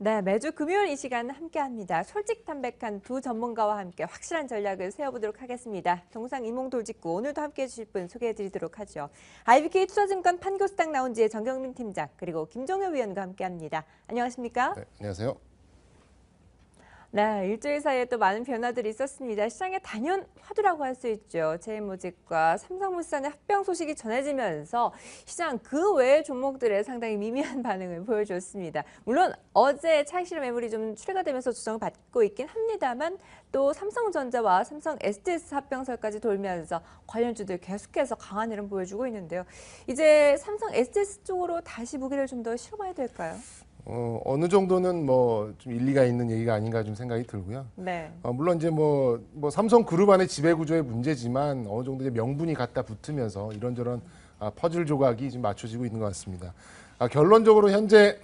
네, 매주 금요일 이 시간 함께합니다. 솔직담백한 두 전문가와 함께 확실한 전략을 세워보도록 하겠습니다. 동상이몽돌직구 오늘도 함께해 주실 분 소개해드리도록 하죠. IBK 투자증권 판교스탁 나온지의 정경민 팀장 그리고 김종효 위원과 함께합니다. 안녕하십니까? 네, 안녕하세요. 네, 일주일 사이에 또 많은 변화들이 있었습니다. 시장의 단연 화두라고 할 수 있죠. 제일모직과 삼성물산의 합병 소식이 전해지면서 시장 그 외의 종목들에 상당히 미미한 반응을 보여줬습니다. 물론 어제 차익 실현 매물이 좀 출회가 되면서 조정을 받고 있긴 합니다만 또 삼성전자와 삼성 SDS 합병설까지 돌면서 관련주들 계속해서 강한 흐름 보여주고 있는데요. 이제 삼성 SDS 쪽으로 다시 무게를 좀 더 실어봐야 될까요? 어느 정도는 뭐 좀 일리가 있는 얘기가 아닌가 좀 생각이 들고요. 네. 물론 이제 뭐 삼성 그룹 안의 지배 구조의 문제지만 어느 정도 이제 명분이 갖다 붙으면서 이런저런 퍼즐 조각이 좀 맞춰지고 있는 것 같습니다. 결론적으로 현재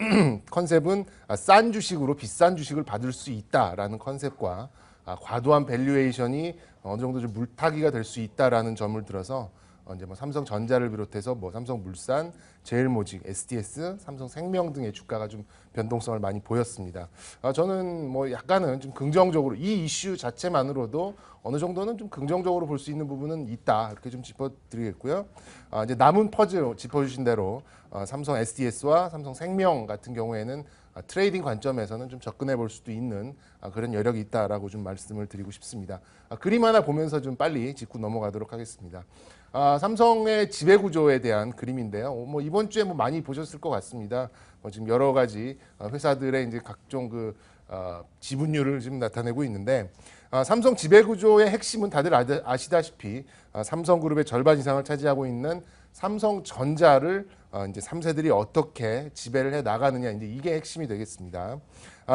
컨셉은 싼 주식으로 비싼 주식을 받을 수 있다라는 컨셉과 과도한 밸류에이션이 어느 정도 좀 물타기가 될 수 있다라는 점을 들어서 이제 뭐 삼성전자를 비롯해서 뭐 삼성물산, 제일모직, SDS, 삼성생명 등의 주가가 좀 변동성을 많이 보였습니다. 저는 뭐 약간은 좀 긍정적으로 이 이슈 자체만으로도 어느 정도는 좀 긍정적으로 볼 수 있는 부분은 있다 이렇게 좀 짚어드리겠고요. 이제 남은 퍼즐 짚어주신 대로 삼성 SDS와 삼성생명 같은 경우에는 트레이딩 관점에서는 좀 접근해 볼 수도 있는 그런 여력이 있다라고 좀 말씀을 드리고 싶습니다. 그림 하나 보면서 좀 빨리 짚고 넘어가도록 하겠습니다. 삼성의 지배 구조에 대한 그림인데요. 뭐 이번 주에 뭐 많이 보셨을 것 같습니다. 지금 여러 가지 회사들의 이제 각종 그 지분율을 지금 나타내고 있는데 삼성 지배 구조의 핵심은 다들 아시다시피 삼성그룹의 절반 이상을 차지하고 있는 삼성전자를 이제 3세들이 어떻게 지배를 해 나가느냐 이제 이게 핵심이 되겠습니다.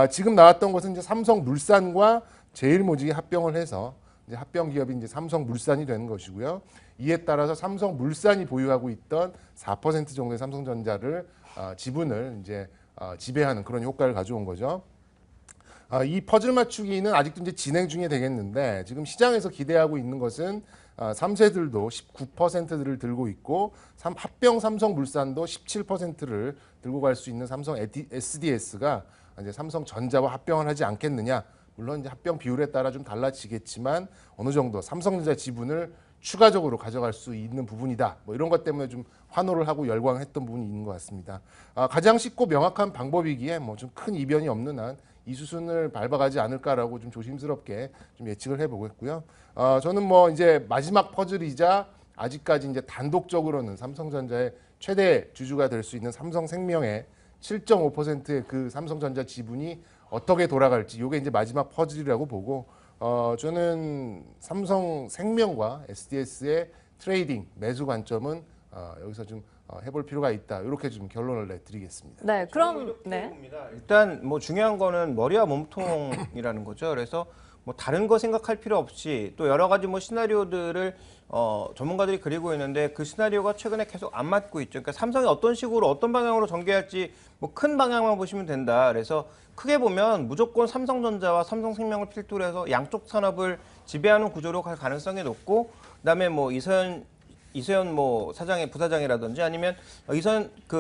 지금 나왔던 것은 이제 삼성물산과 제일모직이 합병을 해서 이제 합병 기업이 이제 삼성물산이 되는 것이고요. 이에 따라서 삼성물산이 보유하고 있던 4% 정도의 삼성전자를 지분을 이제 지배하는 그런 효과를 가져온 거죠. 이 퍼즐 맞추기는 아직도 이제 진행 중에 되겠는데 지금 시장에서 기대하고 있는 것은 3세들도 19%를 들고 있고 합병 삼성물산도 17%를 들고 갈 수 있는 삼성 SDS가 이제 삼성전자와 합병을 하지 않겠느냐. 물론 이제 합병 비율에 따라 좀 달라지겠지만 어느 정도 삼성전자 지분을 추가적으로 가져갈 수 있는 부분이다. 뭐 이런 것 때문에 좀 환호를 하고 열광했던 부분이 있는 것 같습니다. 가장 쉽고 명확한 방법이기에 뭐 좀 큰 이변이 없는 한 이 수순을 밟아가지 않을까라고 좀 조심스럽게 좀 예측을 해보겠고요. 저는 뭐 이제 마지막 퍼즐이자 아직까지 이제 단독적으로는 삼성전자의 최대 주주가 될 수 있는 삼성생명의 7.5%의 그 삼성전자 지분이 어떻게 돌아갈지 이게 이제 마지막 퍼즐이라고 보고 저는 삼성생명과 SDS의 트레이딩 매수 관점은 여기서 좀 해볼 필요가 있다. 이렇게 좀 결론을 내드리겠습니다. 네, 그럼 네. 일단 뭐 중요한 거는 머리와 몸통이라는 거죠. 그래서 뭐 다른 거 생각할 필요 없이 또 여러 가지 뭐 시나리오들을 전문가들이 그리고 있는데 그 시나리오가 최근에 계속 안 맞고 있죠. 그러니까 삼성이 어떤 식으로 어떤 방향으로 전개할지 뭐 큰 방향만 보시면 된다. 그래서 크게 보면 무조건 삼성전자와 삼성생명을 필두로 해서 양쪽 산업을 지배하는 구조로 갈 가능성이 높고 그다음에 뭐 이세현 뭐 사장의 부사장이라든지 아니면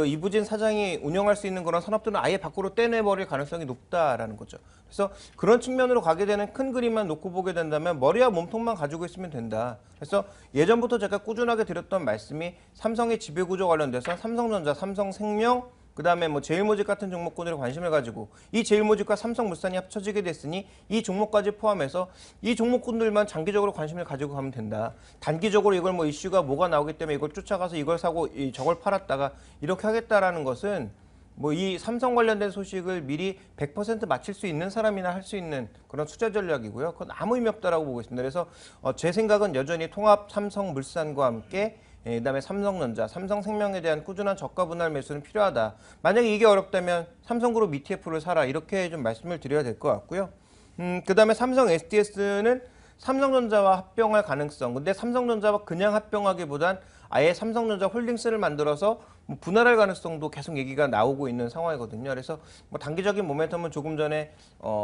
이부진 사장이 운영할 수 있는 그런 산업들은 아예 밖으로 떼내버릴 가능성이 높다라는 거죠. 그래서 그런 측면으로 가게 되는 큰 그림만 놓고 보게 된다면 머리와 몸통만 가지고 있으면 된다. 그래서 예전부터 제가 꾸준하게 드렸던 말씀이 삼성의 지배구조 관련돼서 삼성전자, 삼성생명, 그다음에 뭐 제일모직 같은 종목군들에 관심을 가지고 이 제일모직과 삼성물산이 합쳐지게 됐으니 이 종목까지 포함해서 이 종목군들만 장기적으로 관심을 가지고 가면 된다. 단기적으로 이걸 뭐 이슈가 뭐가 나오기 때문에 이걸 쫓아가서 이걸 사고 저걸 팔았다가 이렇게 하겠다라는 것은 뭐 이 삼성 관련된 소식을 미리 100% 맞힐 수 있는 사람이나 할 수 있는 그런 투자 전략이고요. 그건 아무 의미 없다라고 보고 있습니다. 그래서 제 생각은 여전히 통합 삼성물산과 함께 그다음에 삼성전자, 삼성생명에 대한 꾸준한 저가 분할 매수는 필요하다. 만약에 이게 어렵다면 삼성그룹 ETF를 사라 이렇게 좀 말씀을 드려야 될 것 같고요. 그다음에 삼성 SDS는 삼성전자와 합병할 가능성. 근데 삼성전자와 그냥 합병하기보단 아예 삼성전자 홀딩스를 만들어서 뭐 분할할 가능성도 계속 얘기가 나오고 있는 상황이거든요. 그래서 뭐 단기적인 모멘텀은 조금 전에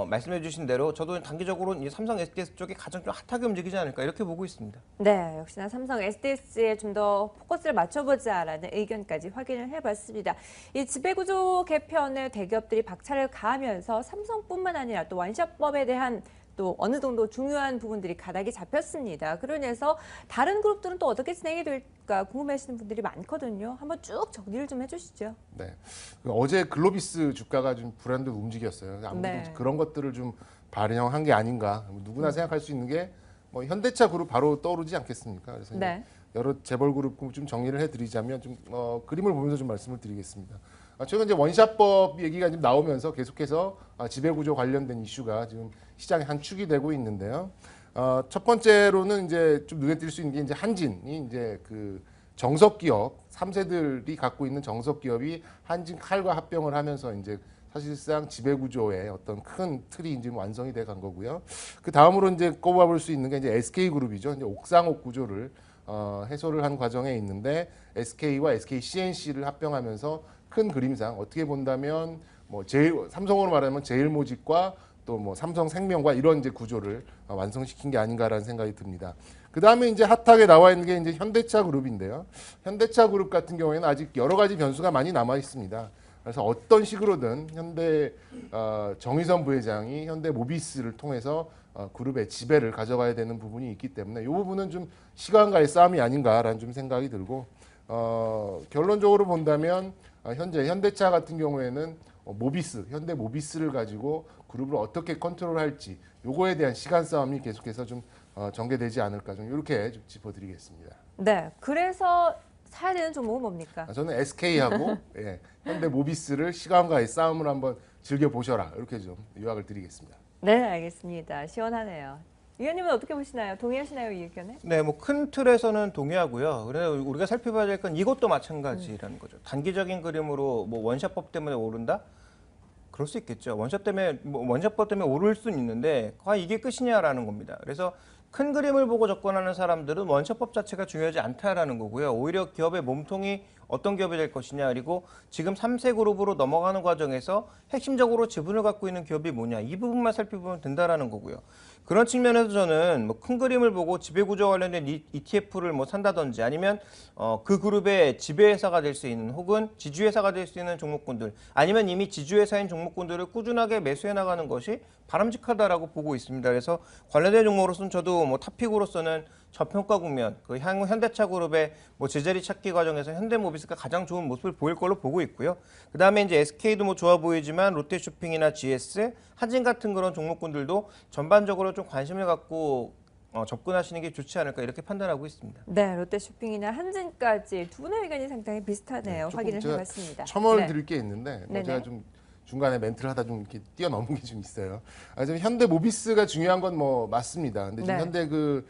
말씀해주신 대로 저도 단기적으로 이제 삼성 SDS 쪽이 가장 좀 핫하게 움직이지 않을까 이렇게 보고 있습니다. 네, 역시나 삼성 SDS에 좀 더 포커스를 맞춰보자라는 의견까지 확인을 해봤습니다. 이 지배구조 개편에 대기업들이 박차를 가하면서 삼성뿐만 아니라 또 원샷법에 대한 또 어느 정도 중요한 부분들이 가닥이 잡혔습니다. 그러면서 다른 그룹들은 또 어떻게 진행이 될까 궁금해하시는 분들이 많거든요. 한번 쭉 정리를 좀 해주시죠. 네. 어제 글로비스 주가가 좀 불안도 움직였어요. 아무래도 네. 그런 것들을 좀 반영한 게 아닌가. 누구나 생각할 수 있는 게 뭐 현대차 그룹 바로 떠오르지 않겠습니까? 그래서 이제 네. 여러 재벌 그룹 좀 정리를 해드리자면 좀 그림을 보면서 좀 말씀을 드리겠습니다. 최근 이제 원샷법 얘기가 지금 나오면서 계속해서 지배구조 관련된 이슈가 지금 시장의 한 축이 되고 있는데요. 첫 번째로는 이제 좀 눈에 띌 수 있는 게 이제 한진이 이제 그 정석 기업 3세들이 갖고 있는 정석 기업이 한진 칼과 합병을 하면서 이제 사실상 지배구조의 어떤 큰 틀이 지금 완성이 돼 간 거고요. 그 다음으로 이제 꼽아볼 수 있는 게 이제 SK그룹이죠. 이제 옥상옥 구조를 해소를 한 과정에 있는데 SK와 SK CNC를 합병하면서 큰 그림상 어떻게 본다면 뭐 삼성으로 말하면 제일모직과 또 뭐 삼성생명과 이런 이제 구조를 완성시킨 게 아닌가라는 생각이 듭니다. 그 다음에 이제 핫하게 나와 있는 게 이제 현대차 그룹인데요. 현대차 그룹 같은 경우에는 아직 여러 가지 변수가 많이 남아 있습니다. 그래서 어떤 식으로든 현대 정의선 부회장이 현대 모비스를 통해서 그룹의 지배를 가져가야 되는 부분이 있기 때문에 이 부분은 좀 시간과의 싸움이 아닌가라는 좀 생각이 들고 결론적으로 본다면 현재 현대차 같은 경우에는 모비스, 현대 모비스를 가지고 그룹을 어떻게 컨트롤할지 요거에 대한 시간 싸움이 계속해서 좀 전개되지 않을까 좀 이렇게 좀 짚어드리겠습니다. 네, 그래서 사야 되는 종목은 뭡니까? 저는 SK하고 예, 현대 모비스를 시간과의 싸움을 한번 즐겨보셔라 이렇게 좀 요약을 드리겠습니다. 네, 알겠습니다. 시원하네요. 위원님은 어떻게 보시나요? 동의하시나요, 이 의견에? 네, 뭐 큰 틀에서는 동의하고요. 그래 우리가 살펴봐야 될 건 이것도 마찬가지라는 거죠. 단기적인 그림으로 뭐 원샷법 때문에 오른다? 그럴 수 있겠죠. 원샷법 때문에 오를 수는 있는데 과연 이게 끝이냐라는 겁니다. 그래서 큰 그림을 보고 접근하는 사람들은 원샷법 자체가 중요하지 않다라는 거고요. 오히려 기업의 몸통이 어떤 기업이 될 것이냐, 그리고 지금 3세 그룹으로 넘어가는 과정에서 핵심적으로 지분을 갖고 있는 기업이 뭐냐, 이 부분만 살펴보면 된다라는 거고요. 그런 측면에서 저는 뭐 큰 그림을 보고 지배구조 관련된 ETF를 뭐 산다든지 아니면 그 그룹의 지배회사가 될 수 있는 혹은 지주회사가 될 수 있는 종목군들 아니면 이미 지주회사인 종목군들을 꾸준하게 매수해 나가는 것이 바람직하다라고 보고 있습니다. 그래서 관련된 종목으로서는 저도 뭐 탑픽으로서는 저평가 국면, 그 향후 현대차 그룹의 뭐 제자리 찾기 과정에서 현대모비스가 가장 좋은 모습을 보일 걸로 보고 있고요. 그 다음에 이제 SK도 뭐 좋아 보이지만 롯데쇼핑이나 GS, 한진 같은 그런 종목군들도 전반적으로 좀 관심을 갖고 접근하시는 게 좋지 않을까 이렇게 판단하고 있습니다. 네, 롯데쇼핑이나 한진까지 두 분의 의견이 상당히 비슷하네요. 조금 확인을 제가 해봤습니다. 첨언을 네. 드릴 게 있는데 네네. 제가 좀 중간에 멘트를 하다 좀 이렇게 뛰어넘은 게 좀 있어요. 지금 현대 모비스가 중요한 건 뭐 맞습니다. 근데 지금 네. 현대 그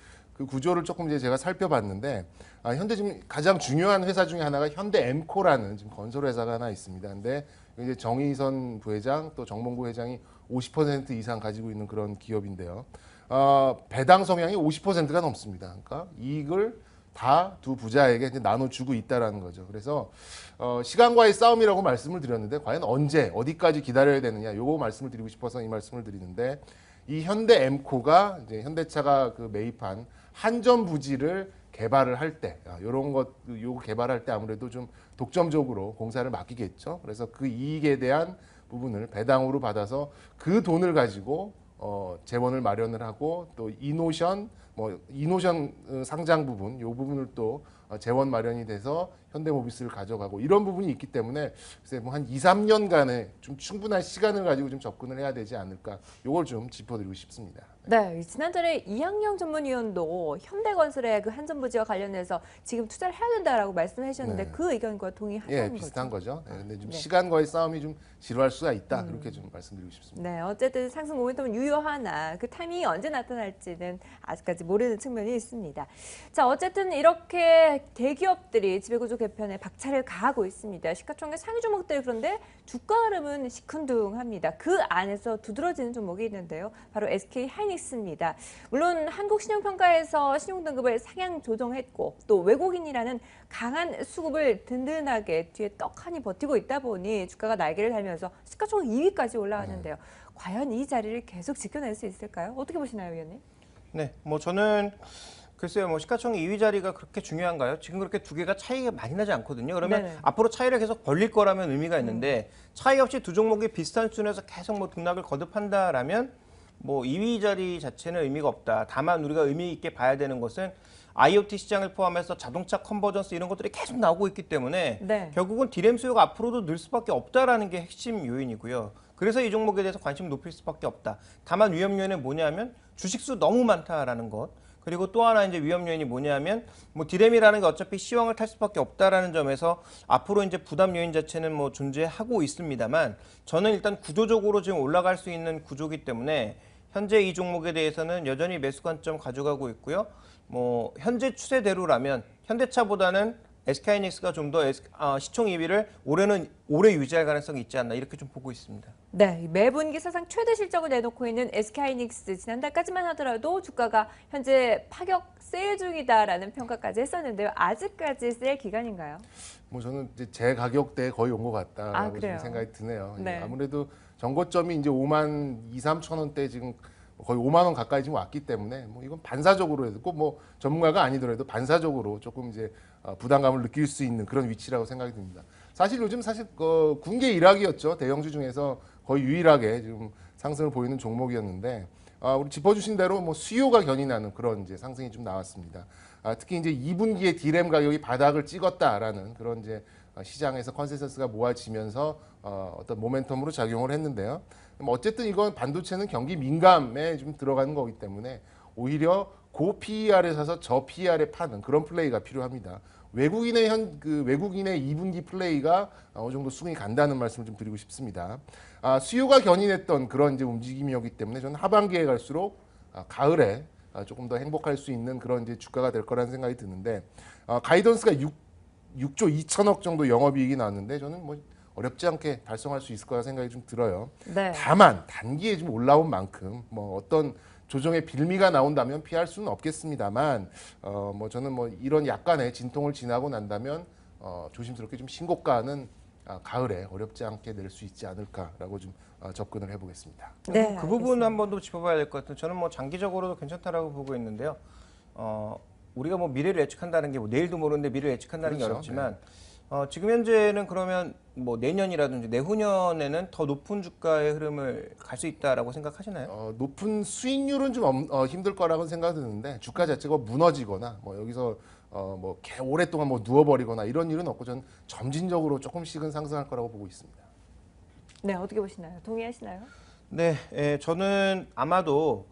구조를 조금 이제 제가 살펴봤는데 현대 지금 가장 중요한 회사 중에 하나가 현대 엠코라는 지금 건설 회사가 하나 있습니다. 근데 이제 정의선 부회장 또 정몽구 회장이 50% 이상 가지고 있는 그런 기업인데요. 배당 성향이 50%가 넘습니다. 그러니까 이익을 다 두 부자에게 이제 나눠주고 있다라는 거죠. 그래서 시간과의 싸움이라고 말씀을 드렸는데 과연 언제 어디까지 기다려야 되느냐 요거 말씀을 드리고 싶어서 이 말씀을 드리는데 이 현대 엠코가 이제 현대차가 그 매입한 한전 부지를 개발을 할 때 이런 요거 개발할 때 아무래도 좀 독점적으로 공사를 맡기겠죠. 그래서 그 이익에 대한 부분을 배당으로 받아서 그 돈을 가지고 재원을 마련을 하고 또 이노션 상장 부분 요 부분을 또 재원 마련이 돼서 현대모비스를 가져가고 이런 부분이 있기 때문에 글쎄 뭐 한 2, 3년간의 좀 충분한 시간을 가지고 좀 접근을 해야 되지 않을까 요걸 좀 짚어드리고 싶습니다. 네, 지난달에 이항영 전문위원도 현대건설의 그 한전부지와 관련해서 지금 투자를 해야 된다라고 말씀하셨는데 네. 그 의견과 동의하시는 거죠? 비슷한 거죠. 근데 좀 네. 시간과의 싸움이 좀 지루할 수가 있다 그렇게 좀 말씀드리고 싶습니다. 네, 어쨌든 상승 모멘텀은 유효하나 그 타이밍이 언제 나타날지는 아직까지 모르는 측면이 있습니다. 자, 어쨌든 이렇게 대기업들이 지배구조 개편에 박차를 가하고 있습니다. 시가총액 상위 종목들 그런데 주가 흐름은 시큰둥합니다. 그 안에서 두드러지는 종목이 있는데요. 바로 SK 하이닉스입니다. 물론 한국신용평가에서 신용등급을 상향 조정했고 또 외국인이라는 강한 수급을 든든하게 뒤에 떡하니 버티고 있다 보니 주가가 날개를 달면서 시가총액 2위까지 올라왔는데요. 과연 이 자리를 계속 지켜낼 수 있을까요? 어떻게 보시나요, 위원님? 네, 뭐 저는 글쎄요, 뭐 시가총액 2위 자리가 그렇게 중요한가요? 지금 그렇게 두 개가 차이가 많이 나지 않거든요. 그러면 네네. 앞으로 차이를 계속 벌릴 거라면 의미가 있는데 차이 없이 두 종목이 비슷한 수준에서 계속 뭐 등락을 거듭한다라면 뭐 2위 자리 자체는 의미가 없다. 다만 우리가 의미 있게 봐야 되는 것은 IoT 시장을 포함해서 자동차 컨버전스 이런 것들이 계속 나오고 있기 때문에 네. 결국은 디램 수요가 앞으로도 늘 수밖에 없다라는 게 핵심 요인이고요. 그래서 이 종목에 대해서 관심을 높일 수밖에 없다. 다만 위험 요인은 뭐냐면 주식수 너무 많다라는 것. 그리고 또 하나 이제 위험 요인이 뭐냐면 뭐 디램이라는 게 어차피 시황을 탈 수밖에 없다라는 점에서 앞으로 이제 부담 요인 자체는 뭐 존재하고 있습니다만 저는 일단 구조적으로 지금 올라갈 수 있는 구조기 때문에 현재 이 종목에 대해서는 여전히 매수 관점 가져가고 있고요. 뭐 현재 추세대로라면 현대차보다는 SK하이닉스가 좀 더 시총 2위를 올해 유지할 가능성이 있지 않나 이렇게 좀 보고 있습니다. 네, 매분기 사상 최대 실적을 내놓고 있는 SK하이닉스 지난달까지만 하더라도 주가가 현재 파격 세일 중이다라는 평가까지 했었는데요. 아직까지 세일 기간인가요? 뭐 저는 이제 제 가격대에 거의 온 것 같다라고 아, 그래요? 좀 생각이 드네요. 네. 아무래도 전고점이 이제 5만 2, 3천 원대 지금 거의 5만 원 가까이 지금 왔기 때문에 뭐 이건 반사적으로 해도 꼭 뭐 전문가가 아니더라도 반사적으로 조금 이제 부담감을 느낄 수 있는 그런 위치라고 생각이 듭니다. 사실 요즘 군계 일학이었죠. 대형주 중에서 거의 유일하게 지금 상승을 보이는 종목이었는데 우리 짚어주신 대로 뭐 수요가 견인하는 그런 이제 상승이 좀 나왔습니다. 특히 이제 2분기에 디램 가격이 바닥을 찍었다라는 그런 이제 시장에서 컨센서스가 모아지면서 어떤 모멘텀으로 작용을 했는데요. 어쨌든 이건 반도체는 경기 민감에 좀 들어가는 거기 때문에 오히려 고 PER에 사서 저 PER에 파는 그런 플레이가 필요합니다. 외국인의 2분기 플레이가 어느 정도 수긍이 간다는 말씀을 좀 드리고 싶습니다. 수요가 견인했던 그런 이제 움직임이었기 때문에 저는 하반기에 갈수록 가을에 조금 더 행복할 수 있는 그런 이제 주가가 될 거라는 생각이 드는데 가이던스가 6조 2천억 정도 영업이익이 나왔는데 저는 뭐 어렵지 않게 달성할 수 있을 거라 생각이 좀 들어요. 네. 다만 단기에 좀 올라온 만큼 뭐 어떤 조정의 빌미가 나온다면 피할 수는 없겠습니다만 뭐 저는 뭐 이런 약간의 진통을 지나고 난다면 조심스럽게 좀 신고가는 가을에 어렵지 않게 낼 수 있지 않을까라고 좀 접근을 해보겠습니다. 네, 그 부분 한 번 더 짚어봐야 될 것 같아요. 저는 뭐 장기적으로도 괜찮다라고 보고 있는데요. 우리가 뭐 미래를 예측한다는 게 뭐 내일도 모르는데 미래를 예측한다는 게 그렇죠. 어렵지만 지금 현재는 그러면 뭐 내년이라든지 내후년에는 더 높은 주가의 흐름을 갈 수 있다라고 생각하시나요? 높은 수익률은 좀 힘들 거라고 생각드는데 주가 자체가 무너지거나 뭐 여기서 뭐 오랫동안 뭐 누워버리거나 이런 일은 없고 저는 점진적으로 조금씩은 상승할 거라고 보고 있습니다. 네, 어떻게 보시나요? 동의하시나요? 네, 저는 아마도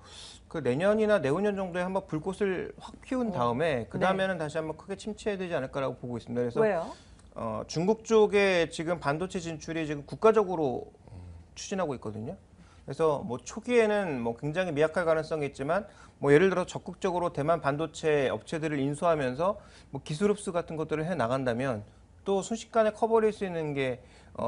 그 내년이나 내후년 정도에 한번 불꽃을 확 피운 다음에 그 다음에는 다시 한번 크게 침체해야 되지 않을까라고 보고 있습니다. 그래서 왜요? 중국 쪽에 지금 반도체 진출이 지금 국가적으로 추진하고 있거든요. 그래서 뭐 초기에는 뭐 굉장히 미약할 가능성이 있지만 뭐 예를 들어 적극적으로 대만 반도체 업체들을 인수하면서 뭐 기술 흡수 같은 것들을 해 나간다면 또 순식간에 커버릴 수 있는 게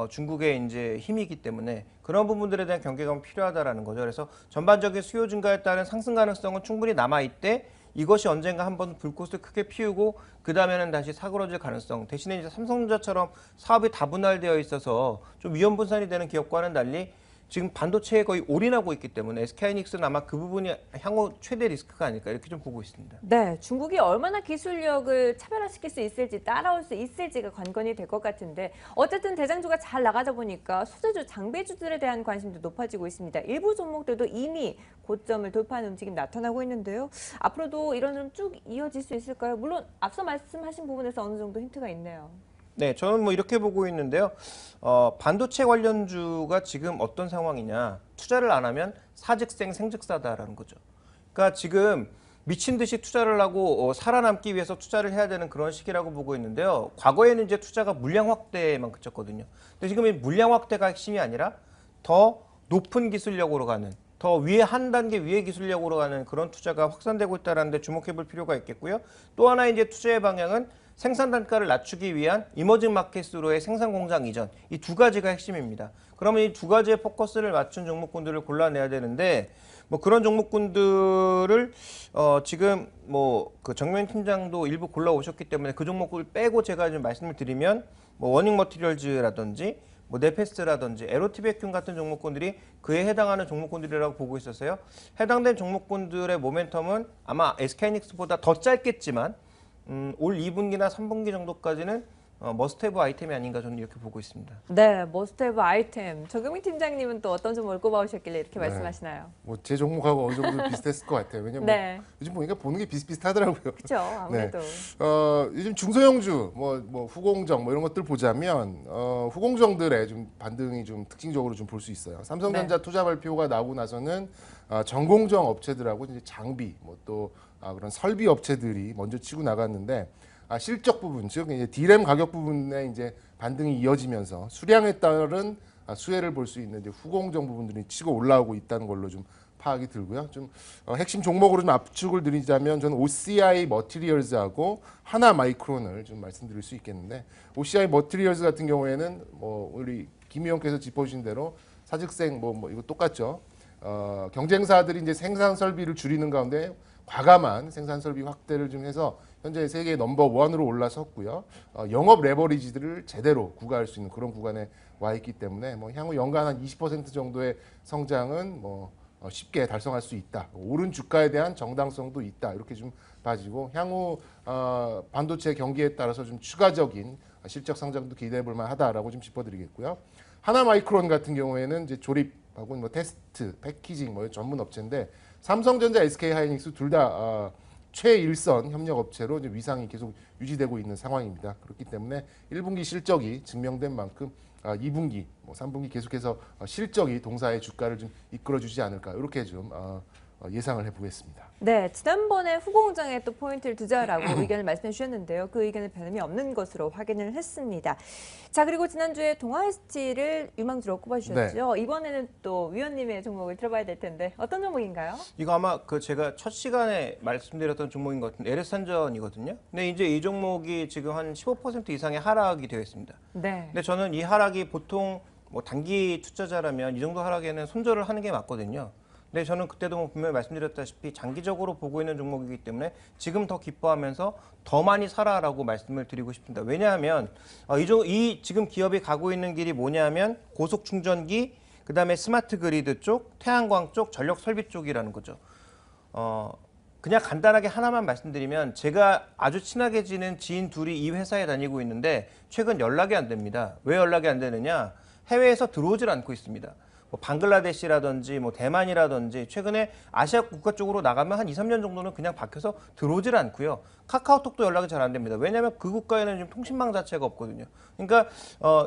중국의 이제 힘이기 때문에 그런 부분들에 대한 경계감이 필요하다라는 거죠. 그래서 전반적인 수요 증가에 따른 상승 가능성은 충분히 남아 있대. 이것이 언젠가 한번 불꽃을 크게 피우고 그 다음에는 다시 사그러질 가능성. 대신에 이제 삼성전자처럼 사업이 다분할되어 있어서 좀 위험 분산이 되는 기업과는 달리 지금 반도체에 거의 올인하고 있기 때문에 SK하이닉스는 아마 그 부분이 향후 최대 리스크가 아닐까 이렇게 좀 보고 있습니다. 네, 중국이 얼마나 기술력을 차별화시킬 수 있을지 따라올 수 있을지가 관건이 될 것 같은데 어쨌든 대장주가 잘 나가다 보니까 소재주, 장비주들에 대한 관심도 높아지고 있습니다. 일부 종목들도 이미 고점을 돌파하는 움직임 나타나고 있는데요. 앞으로도 이런 흐름 쭉 이어질 수 있을까요? 물론 앞서 말씀하신 부분에서 어느 정도 힌트가 있네요. 네, 저는 뭐 이렇게 보고 있는데요. 반도체 관련주가 지금 어떤 상황이냐. 투자를 안 하면 사직생 생즉사다라는 거죠. 그러니까 지금 미친 듯이 투자를 하고 살아남기 위해서 투자를 해야 되는 그런 시기라고 보고 있는데요. 과거에는 이제 투자가 물량 확대에만 그쳤거든요. 근데 지금 이 물량 확대가 핵심이 아니라 더 높은 기술력으로 가는 더 위에 한 단계 위에 기술력으로 가는 그런 투자가 확산되고 있다는 데 주목해 볼 필요가 있겠고요. 또 하나 이제 투자의 방향은 생산 단가를 낮추기 위한 이머징 마켓으로의 생산 공장 이전, 이 두 가지가 핵심입니다. 그러면 이 두 가지의 포커스를 맞춘 종목군들을 골라내야 되는데 뭐 그런 종목군들을 지금 뭐 그 정면 팀장도 일부 골라 오셨기 때문에 그 종목을 빼고 제가 좀 말씀을 드리면 뭐 워닝 머티리얼즈라든지 뭐 네페스트라든지 에로티베큐 같은 종목군들이 그에 해당하는 종목군들이라고 보고 있었어요. 해당된 종목군들의 모멘텀은 아마 SK하이닉스보다 더 짧겠지만 올 2분기나 3분기 정도까지는 머스트헤브 아이템이 아닌가 저는 이렇게 보고 있습니다. 네, 머스트헤브 아이템. 정경민 팀장님은 또 어떤 종목을 꼽아오셨길래 이렇게 말씀하시나요? 뭐 제 종목하고 어느 정도 비슷했을 것 같아요. 왜냐면 네. 요즘 보니까 보는 게 비슷비슷하더라고요. 그렇죠. 아무래도. 요즘 중소형주, 뭐 후공정 뭐 이런 것들 보자면 후공정들의 좀 반등이 좀 특징적으로 좀 볼 수 있어요. 삼성전자 네. 투자 발표가 나오고 나서는 전공정 업체들하고 이제 장비, 뭐 또 그런 설비 업체들이 먼저 치고 나갔는데 실적 부분, 즉 이제 D램 가격 부분에 이제 반등이 이어지면서 수량에 따른 수혜를 볼 수 있는 이제 후공정 부분들이 치고 올라오고 있다는 걸로 좀 파악이 들고요. 좀 핵심 종목으로 좀 압축을 드리자면 저는 OCI 머티리얼즈하고 하나 마이크론을 좀 말씀드릴 수 있겠는데 OCI 머티리얼즈 같은 경우에는 뭐 우리 김 의원께서 짚어주신 대로 사직생 뭐 이거 똑같죠. 경쟁사들이 이제 생산 설비를 줄이는 가운데 과감한 생산 설비 확대를 좀 해서 현재 세계 넘버 원으로 올라섰고요. 영업 레버리지들을 제대로 구가할 수 있는 그런 구간에 와 있기 때문에 뭐 향후 연간 한 20% 정도의 성장은 뭐 쉽게 달성할 수 있다. 오른 주가에 대한 정당성도 있다. 이렇게 좀 봐지고 향후 반도체 경기에 따라서 좀 추가적인 실적 성장도 기대해 볼 만하다라고 좀 짚어드리겠고요. 하나 마이크론 같은 경우에는 이제 조립하고 뭐 테스트, 패키징 뭐 전문 업체인데 삼성전자, SK하이닉스 둘 다 최일선 협력 업체로 이제 위상이 계속 유지되고 있는 상황입니다. 그렇기 때문에 1분기 실적이 증명된 만큼 2분기, 뭐 3분기 계속해서 실적이 동사의 주가를 좀 이끌어주지 않을까 이렇게 좀 예상을 해보겠습니다. 네, 지난번에 후공정에 또 포인트를 두자라고 의견을 말씀해 주셨는데요. 그 의견은 변함이 없는 것으로 확인을 했습니다. 자, 그리고 지난주에 동아ST를 유망주로 꼽아주셨죠. 이번에는 또 위원님의 종목을 들어봐야 될 텐데 어떤 종목인가요? 이거 아마 그 제가 첫 시간에 말씀드렸던 종목인 것 같은데 LS산전이거든요. 근데 이제 이 종목이 지금 한 15% 이상의 하락이 되어 있습니다. 네. 근데 저는 이 하락이 보통 뭐 단기 투자자라면 이 정도 하락에는 손절을 하는 게 맞거든요. 근데 저는 그때도 뭐 분명히 말씀드렸다시피 장기적으로 보고 있는 종목이기 때문에 지금 더 기뻐하면서 더 많이 사라라고 말씀을 드리고 싶습니다. 왜냐하면 이 지금 기업이 가고 있는 길이 뭐냐면 고속 충전기, 그다음에 스마트 그리드 쪽, 태양광 쪽, 전력 설비 쪽이라는 거죠. 그냥 간단하게 하나만 말씀드리면 제가 아주 친하게 지낸 지인 둘이 이 회사에 다니고 있는데 최근 연락이 안 됩니다. 왜 연락이 안 되느냐? 해외에서 들어오질 않고 있습니다. 뭐 방글라데시라든지 뭐 대만이라든지 최근에 아시아 국가 쪽으로 나가면 한 2, 3년 정도는 그냥 박혀서 들어오질 않고요. 카카오톡도 연락이 잘 안 됩니다. 왜냐하면 그 국가에는 지금 통신망 자체가 없거든요. 그러니까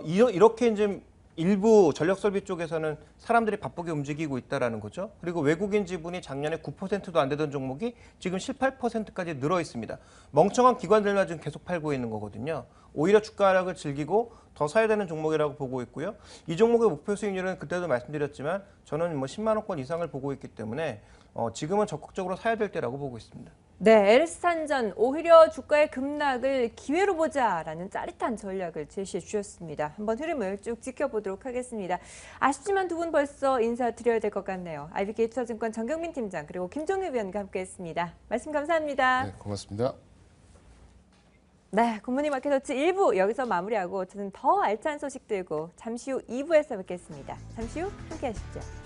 이렇게 이제 일부 전력 설비 쪽에서는 사람들이 바쁘게 움직이고 있다라는 거죠. 그리고 외국인 지분이 작년에 9%도 안 되던 종목이 지금 18%까지 늘어 있습니다. 멍청한 기관들만 지금 계속 팔고 있는 거거든요. 오히려 주가 하락을 즐기고 더 사야 되는 종목이라고 보고 있고요. 이 종목의 목표 수익률은 그때도 말씀드렸지만 저는 뭐 10만 원권 이상을 보고 있기 때문에 지금은 적극적으로 사야 될 때라고 보고 있습니다. 네, LS산전 오히려 주가의 급락을 기회로 보자라는 짜릿한 전략을 제시해 주셨습니다. 한번 흐름을 쭉 지켜보도록 하겠습니다. 아쉽지만 두 분 벌써 인사드려야 될 것 같네요. IBK 투자증권 정경민 팀장 그리고 김종일 위원과 함께했습니다. 말씀 감사합니다. 네, 고맙습니다. 네, 굿모닝 마켓워치 1부 여기서 마무리하고 저는 더 알찬 소식 들고 잠시 후 2부에서 뵙겠습니다. 잠시 후 함께하시죠.